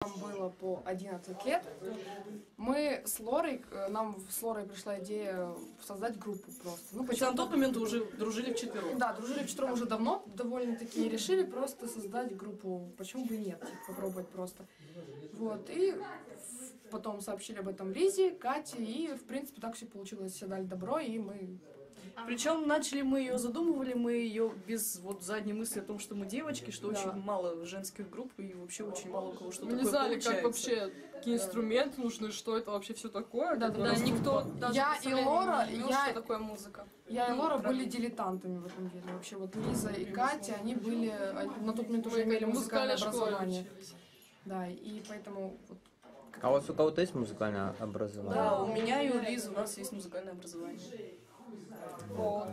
Нам было по 11 лет. Мы с Лорой, нам с Лорой пришла идея создать группу просто. Ну, хотя на тот момент вы уже дружили вчетвером. Да, дружили вчетвером уже давно, довольно-таки, и решили просто создать группу. Почему бы и нет, попробовать просто. Вот, и потом сообщили об этом Лизе, Кате, и, в принципе, так все получилось, все дали добро, и мы... Причем начали мы ее, задумывали мы ее без вот задней мысли о том, что мы девочки, что очень мало женских групп и вообще очень мало у кого что-то такое получается. Не знали, как вообще, какие инструменты нужны, что это вообще все такое. Да, никто даже я и Лора, что такое музыка. Я и Лора были дилетантами в этом деле. Вообще вот Лиза и Катя, они были, на тот момент уже имели музыкальное образование. Да, и поэтому вот. А у вас у кого-то есть музыкальное образование? Да, у меня и у Лизы у нас есть музыкальное образование. Вот.